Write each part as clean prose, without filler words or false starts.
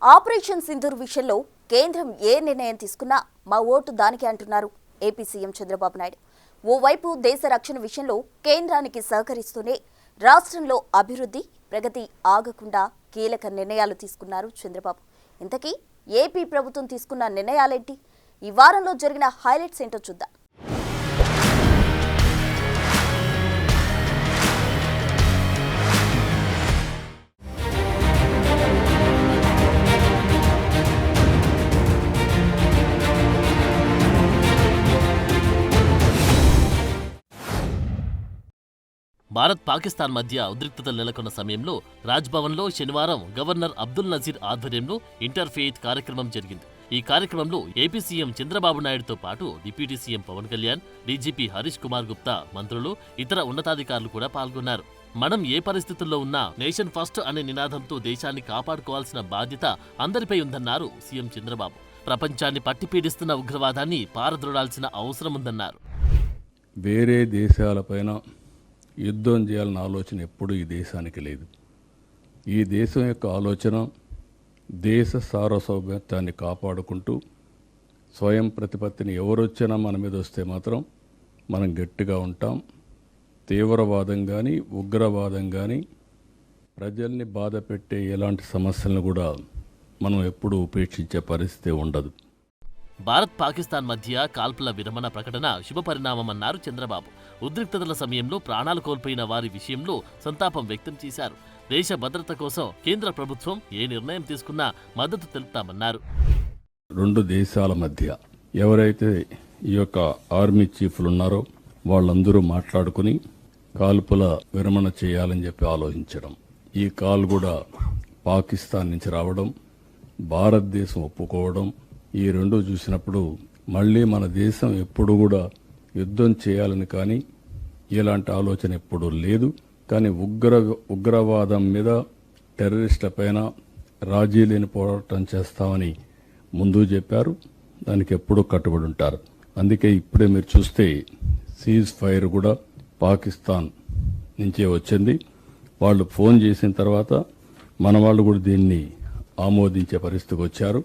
Operation Sindoor విషయంలో కేంద్రం ఏ నిర్ణయం తీసుకున్నా మా ఓటు దానికే అంటున్నారు ఏపీ సీఎం చంద్రబాబు నాయుడు. ఓవైపు దేశ రక్షణ విషయంలో కేంద్రానికి సహకరిస్తూనే రాష్ట్రంలో అభివృద్ధి ప్రగతి ఆగకుండా కీలక నిర్ణయాలు తీసుకున్నారు చంద్రబాబు. ఇంతకీ ఏపీ ప్రభుత్వం తీసుకున్న నిర్ణయాలేంటి? ఈ వారంలో జరిగిన హైలైట్స్ ఏంటో చూద్దాం. భారత్ పాకిస్తాన్ మధ్య ఉద్రిక్తతలు నెలకొన్న సమయంలో రాజ్భవన్లో శనివారం గవర్నర్ అబ్దుల్ నజీర్ ఆధ్వర్యంలో ఇంటర్ఫెయిత్ కార్యక్రమం జరిగింది. ఈ కార్యక్రమంలో ఏపీ సీఎం చంద్రబాబు నాయుడుతో పాటు deputy CM Pawan Kalyan, DGP Harish Kumar Gupta, మంత్రులు, ఇతర ఉన్నతాధికారులు కూడా పాల్గొన్నారు. మనం ఏ పరిస్థితుల్లో ఉన్నా నేషన్ ఫస్ట్ అనే నినాదంతో దేశాన్ని కాపాడుకోవాల్సిన బాధ్యత అందరిపై ఉందన్నారు సీఎం చంద్రబాబు. ప్రపంచాన్ని పట్టిపీడిస్తున్న ఉగ్రవాదాన్ని పారద్రోడాల్సిన అవసరం ఉందన్నారు. వేరే దేశాలపైన యుద్ధం చేయాలన్న ఆలోచన ఎప్పుడూ ఈ దేశానికి లేదు. ఈ దేశం యొక్క ఆలోచన దేశ సార్వభౌమత్వాన్ని కాపాడుకుంటూ స్వయం ప్రతిపత్తిని ఎవరొచ్చినా మన మీద వస్తే మాత్రం మనం గట్టిగా ఉంటాం. తీవ్రవాదం కానీ ఉగ్రవాదం కానీ ప్రజల్ని బాధ పెట్టే ఎలాంటి సమస్యలను కూడా మనం ఎప్పుడూ ఉపేక్షించే పరిస్థితి ఉండదు. భారత్ పాకిస్తాన్ మధ్య కాల్పుల విరమణ ప్రకటన శుభపరిణామమన్నారు చంద్రబాబు. ఉద్రిక్తతల సమయంలో ప్రాణాలు కోల్పోయిన వారి విషయంలో సంతాపం వ్యక్తం చేశారు. దేశ భద్రత కోసం కేంద్ర ప్రభుత్వం ఏ నిర్ణయం తీసుకున్నా మద్దతు తెలుపుతామన్నారు. రెండు దేశాల మధ్య ఎవరైతే ఈ యొక్క ఆర్మీ చీఫ్లు ఉన్నారో వాళ్ళందరూ మాట్లాడుకుని కాల్పుల విరమణ చేయాలని చెప్పి ఆలోచించడం, ఈ కాల్ కూడా పాకిస్తాన్ నుంచి రావడం, భారతదేశం ఒప్పుకోవడం, ఈ రెండు చూసినప్పుడు మళ్ళీ మన దేశం ఎప్పుడు కూడా యుద్ధం చేయాలని కానీ ఇలాంటి ఆలోచన ఎప్పుడూ లేదు. కానీ ఉగ్రవాదం మీద టెర్రరిస్టుల పైన రాజీ లేని పోరాటం చేస్తామని ముందు చెప్పారు. దానికి ఎప్పుడూ కట్టుబడి ఉంటారు. అందుకే ఇప్పుడే మీరు చూస్తే సీజ్ ఫైర్ కూడా పాకిస్తాన్ నుంచే వచ్చింది. వాళ్ళు ఫోన్ చేసిన తర్వాత మన వాళ్ళు కూడా దీన్ని ఆమోదించే పరిస్థితికి వచ్చారు.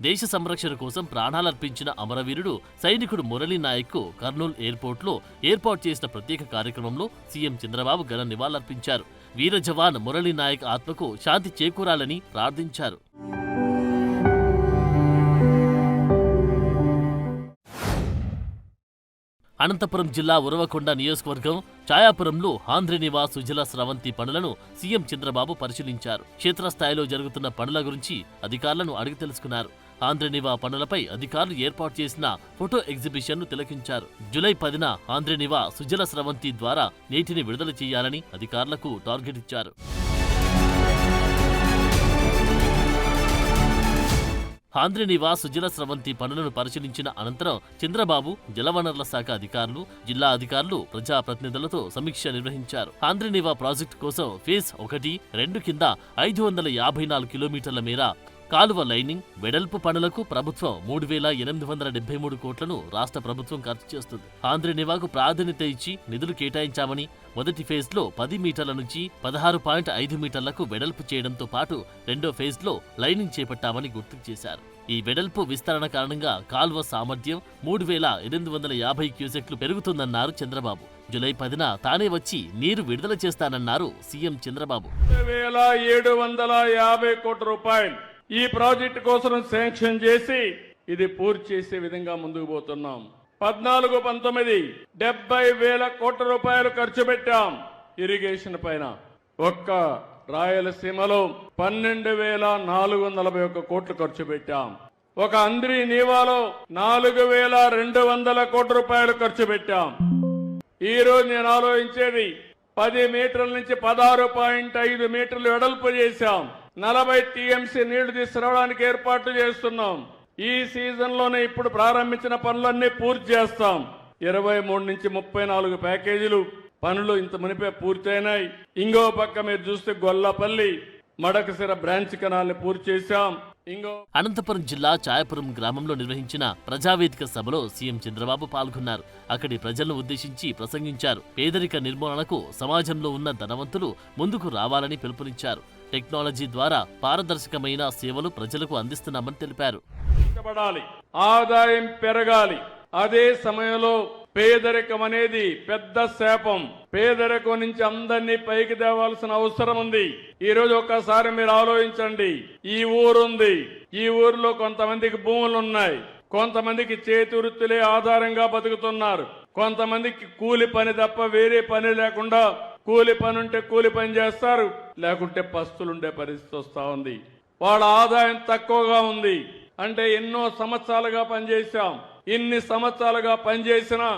దేశ సంరక్షణ కోసం ప్రాణాలర్పించిన అమరవీరుడు సైనికుడు మురళీ నాయక్ కు కర్నూలు ఎయిర్పోర్ట్లో ఏర్పాటు చేసిన ప్రత్యేక కార్యక్రమంలో సీఎం చంద్రబాబు ఘన నివాళులర్పించారు. వీర జవాన్ మురళీ నాయక్ ఆత్మకు శాంతి చేకూరాలని ప్రార్థించారు. అనంతపురం జిల్లా ఉరవకొండ నియోజకవర్గం ఛాయాపురంలో ఆంధ్రనివా సుజల స్రవంతి పనులను సీఎం చంద్రబాబు పరిశీలించారు. క్షేత్రస్థాయిలో జరుగుతున్న పనుల గురించి అధికారులను అడిగి తెలుసుకున్నారు. ఆంధ్రనివా పనులపై అధికారులు ఏర్పాటు చేసిన ఫోటో ఎగ్జిబిషన్ను తిలకించారు. జూలై 10న ఆంధ్రనివా సుజల స్రవంతి ద్వారా నీటిని విడుదల చేయాలని అధికారులకు టార్గెట్ ఇచ్చారు. ఆంధ్రనివా సుజల స్రవంతి పనులను పరిశీలించిన అనంతరం చంద్రబాబు జలవనరుల శాఖ అధికారులు, జిల్లా అధికారులు, ప్రజాప్రతినిధులతో సమీక్ష నిర్వహించారు. ఆంధ్రనివా ప్రాజెక్టు కోసం ఫేజ్ 1, 2 కింద 554 కిలోమీటర్ల మేర కాలువ లైనింగ్, వెడల్పు పనులకు ప్రభుత్వం 3,873 కోట్లను రాష్ట్ర ప్రభుత్వం ఖర్చు చేస్తుంది. ఆంధ్రనివాకు ప్రాధాన్యత ఇచ్చి నిధులు కేటాయించామని, మొదటి ఫేజ్లో 10 మీటర్ల నుంచి 16.5 మీటర్లకు వెడల్పు చేయడంతో పాటు రెండో ఫేజ్లో లైనింగ్ చేపట్టామని గుర్తు చేశారు. ఈ వెడల్పు విస్తరణ కారణంగా కాలువ సామర్థ్యం 3,850 క్యూసెక్లు పెరుగుతుందన్నారు చంద్రబాబు. జూలై 10న తానే వచ్చి నీరు విడుదల చేస్తానన్నారు సీఎం చంద్రబాబు. 750 కోట్ల రూపాయలు ఈ ప్రాజెక్టు కోసం శాంక్షన్ చేసి ఇది పూర్తి చేసే విధంగా ముందుకు పోతున్నాం. 14-19 70,000 కోట్ల రూపాయలు ఖర్చు పెట్టాం ఇరిగేషన్ పైన. ఒక్క రాయలసీమలో 12,441 కోట్లు ఖర్చు పెట్టాం. ఒక అంద్రి నీవాలో 4,200 కోట్ల రూపాయలు ఖర్చు పెట్టాం. ఈ రోజు నేను ఆలోచించేది 10 మీటర్ల నుంచి 16.5 మీటర్లు వెడల్పు చేశాం. 40 టీఎంసీ నీళ్లు తీసుకురావడానికి ఏర్పాట్లు చేస్తున్నాం. ఈ సీజన్ లోనే ఇప్పుడు ప్రారంభించిన పనులన్నీ పూర్తి చేస్తాం. 23 నుంచి 34 ప్యాకేజీలు పనులు ఇంత మునిపే పూర్తయినాయి. ఇంకో పక్క మీరు చూస్తే గొల్లపల్లి, మడకసిర బ్రాంచ్ కెనాల్ని పూర్తి చేశాం. అనంతపురం జిల్లా ఛాయాపురం గ్రామంలో నిర్వహించిన ప్రజావేదిక సభలో సీఎం చంద్రబాబు పాల్గొన్నారు. అక్కడి ప్రజలను ఉద్దేశించి ప్రసంగించారు. పేదరిక నిర్మూలనకు సమాజంలో ఉన్న ధనవంతులు ముందుకు రావాలని పిలుపునిచ్చారు. టెక్నాలజీ ద్వారా పారదర్శకమైన సేవలు ప్రజలకు అందిస్తున్నామని తెలిపారు. ఆదాయం పెరగాలి. అదే సమయంలో పేదరికం అనేది పెద్ద శాపం. పేదరికం నుంచి అందరినీ పైకి తేవాల్సిన అవసరం ఉంది. ఈ రోజు ఒక్కసారి మీరు ఆలోచించండి. ఈ ఊరుంది, ఈ ఊరిలో కొంతమందికి భూములు ఉన్నాయి, కొంతమందికి చేతి వృత్తులే ఆధారంగా బతుకుతున్నారు, కొంతమందికి కూలి పని తప్ప వేరే పని లేకుండా కూలి పని ఉంటే కూలి పని చేస్తారు, లేకుంటే పస్తులుండే పరిస్థితి వస్తా ఉంది. వాళ్ళ ఆదాయం తక్కువగా ఉంది. అంటే ఎన్నో సంవత్సరాలుగా పనిచేశాం. ఇన్ని సంవత్సరాలుగా పనిచేసినా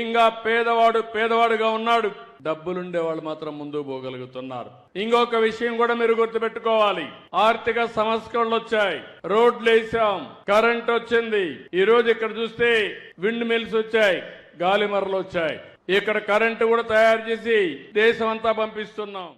ఇంకా పేదవాడుగా ఉన్నాడు. డబ్బులుండే వాళ్ళు మాత్రం ముందుకు పోగలుగుతున్నారు. ఇంకొక విషయం కూడా మీరు గుర్తుపెట్టుకోవాలి. ఆర్థిక సంస్కరణలు వచ్చాయి, రోడ్లు వేసాం, కరెంట్ వచ్చింది. ఈ రోజు ఇక్కడ చూస్తే విండ్ మిల్స్ వచ్చాయి, గాలిమరలు వచ్చాయి. ఇక్కడ కరెంటు కూడా తయారు చేసి దేశం అంతా పంపిస్తున్నాం.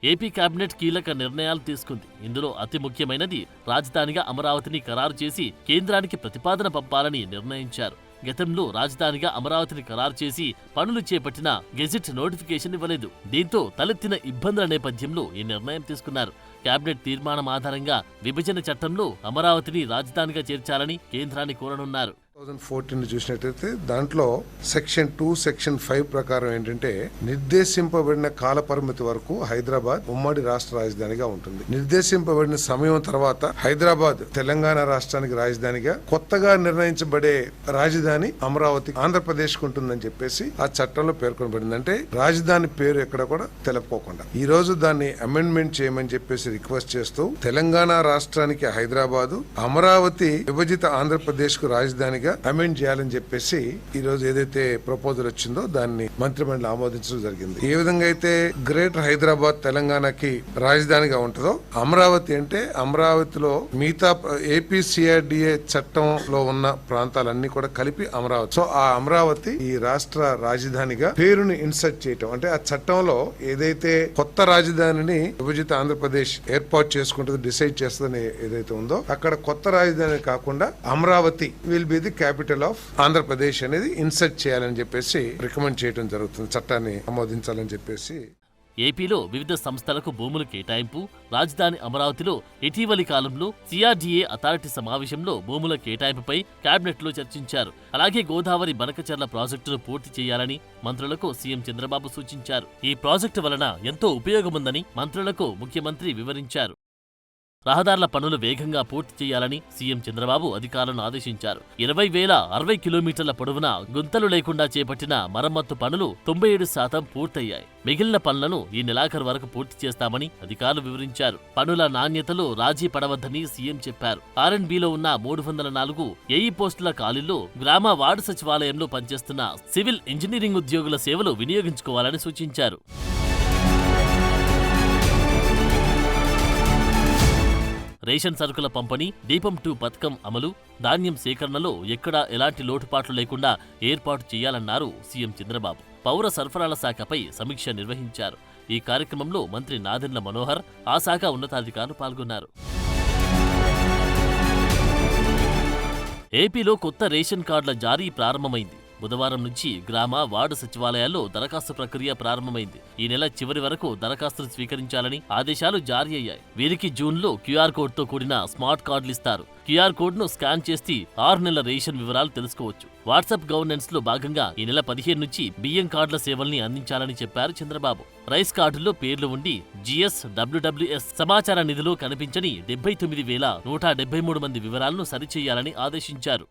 ఏపీ కేబినెట్ కీలక నిర్ణయాలు తీసుకుంది. ఇందులో అతి ముఖ్యమైనది రాజధానిగా అమరావతిని ఖరారు చేసి కేంద్రానికి ప్రతిపాదన పంపాలని నిర్ణయించారు. గతంలో రాజధానిగా అమరావతిని ఖరారు చేసి పనులు చేపట్టిన గెజిట్ నోటిఫికేషన్ ఇవ్వలేదు. దీంతో తలెత్తిన ఇబ్బందుల నేపథ్యంలో ఈ నిర్ణయం తీసుకున్నారు. కేబినెట్ తీర్మానం ఆధారంగా విభజన చట్టంలో అమరావతిని రాజధానిగా చేర్చాలని కేంద్రాన్ని కోరనున్నారు. 2014 చూసినట్టయితే దాంట్లో సెక్షన్ 2, సెక్షన్ 5 ప్రకారం ఏంటంటే నిర్దేశింపబడిన కాల పరిమితి వరకు హైదరాబాద్ ఉమ్మడి రాష్ట్ర రాజధానిగా ఉంటుంది. నిర్దేశింపబడిన సమయం తర్వాత హైదరాబాద్ తెలంగాణ రాష్ట్రానికి రాజధానిగా, కొత్తగా నిర్ణయించబడే రాజధాని అమరావతి ఆంధ్రప్రదేశ్ కు ఉంటుందని చెప్పేసి ఆ చట్టంలో పేర్కొనబడింది. అంటే రాజధాని పేరు ఎక్కడ కూడా తెలుపుకోకుండా ఈ రోజు దాన్ని అమెండ్మెంట్ చేయమని చెప్పేసి రిక్వెస్ట్ చేస్తూ తెలంగాణ రాష్ట్రానికి హైదరాబాదు, అమరావతి విభజిత ఆంధ్రప్రదేశ్ కు రాజధానిగా అమెండ్ చేయాలని చెప్పేసి ఈ రోజు ఏదైతే ప్రపోజల్ వచ్చిందో దాన్ని మంత్రిమండలి ఆమోదించడం జరిగింది. ఏ విధంగా అయితే గ్రేటర్ హైదరాబాద్ తెలంగాణకి రాజధానిగా ఉంటుందో, అమరావతి అంటే అమరావతిలో మిగతా ఏపీసీఆర్డీఏ చట్టంలో ఉన్న ప్రాంతాలన్నీ కూడా కలిపి అమరావతి. సో ఆ అమరావతి ఈ రాష్ట్ర రాజధానిగా పేరుని ఇన్సర్ట్ చేయటం, అంటే ఆ చట్టంలో ఏదైతే కొత్త రాజధానిని విభజిత ఆంధ్రప్రదేశ్ ఏర్పాటు చేసుకుంటుంది, డిసైడ్ చేస్తుందని ఏదైతే ఉందో అక్కడ కొత్త రాజధాని కాకుండా Amaravati will be the capital of Andhra Pradesh అనేది ఇన్సర్ట్ చేయాలని చెప్పేసి రికమెండ్ చేయడం జరుగుతుంది. చట్టాన్ని ఆమోదించాలని చెప్పేసి. ఏపీలో వివిధ సంస్థలకు భూములు కేటాయింపు, రాజధాని అమరావతిలో ఇటీవలి కాలంలో సిఆర్డీఏ అథారిటీ సమావేశంలో భూముల కేటాయింపుపై కేబినెట్లో చర్చించారు. అలాగే గోదావరి బనకచర్ల ప్రాజెక్టును పూర్తి చేయాలని మంత్రులకు సీఎం చంద్రబాబు సూచించారు. ఈ ప్రాజెక్టు వలన ఎంతో ఉపయోగముందని మంత్రులకు ముఖ్యమంత్రి వివరించారు. రహదారుల పనులు వేగంగా పూర్తి చేయాలని సీఎం చంద్రబాబు అధికారులను ఆదేశించారు. 20,060 కిలోమీటర్ల పొడవున గుంతలు లేకుండా చేపట్టిన మరమ్మత్తు పనులు 97% పూర్తయ్యాయి. మిగిలిన పనులను ఈ నెలాఖరు వరకు పూర్తి చేస్తామని అధికారులు వివరించారు. పనుల నాణ్యతలో రాజీ పడవద్దని సీఎం చెప్పారు. R&Bలో ఉన్న 304 ఏఈ పోస్టుల ఖాళీల్లో గ్రామ వార్డు సచివాలయంలో పనిచేస్తున్న సివిల్ ఇంజనీరింగ్ ఉద్యోగుల సేవలు వినియోగించుకోవాలని సూచించారు. రేషన్ సరుకుల పంపిణీ, దీపం 2 పథకం అమలు, ధాన్యం సేకరణలో ఎక్కడా ఎలాంటి లోటుపాట్లు లేకుండా ఏర్పాటు చేయాలన్నారు సీఎం చంద్రబాబు. పౌర సరఫరాల శాఖపై సమీక్ష నిర్వహించారు. ఈ కార్యక్రమంలో మంత్రి నాదెండ్ల మనోహర్, ఆ శాఖ ఉన్నతాధికారులు పాల్గొన్నారు. ఏపీలో కొత్త రేషన్ కార్డుల జారీ ప్రారంభమైంది. బుధవారం నుంచి గ్రామ వార్డు సచివాలయాల్లో దరఖాస్తు ప్రక్రియ ప్రారంభమైంది. ఈ నెల చివరి వరకు దరఖాస్తులు స్వీకరించాలని ఆదేశాలు జారీ అయ్యాయి. వీరికి జూన్లో క్యూఆర్ కోడ్తో కూడిన స్మార్ట్ కార్డులు ఇస్తారు. క్యూఆర్ కోడ్ను స్కాన్ చేసి 6 నెలల రేషన్ వివరాలు తెలుసుకోవచ్చు. వాట్సాప్ గవర్నెన్స్ లో భాగంగా ఈ నెల 15 నుంచి బియ్యం కార్డుల సేవల్ని అందించాలని చెప్పారు చంద్రబాబు. రైస్ కార్డుల్లో పేర్లు ఉండి జీఎస్, డబ్ల్యూడబ్ల్యూఎస్ సమాచార నిధిలో కనిపించని 79,173 మంది వివరాలను సరిచేయాలని ఆదేశించారు.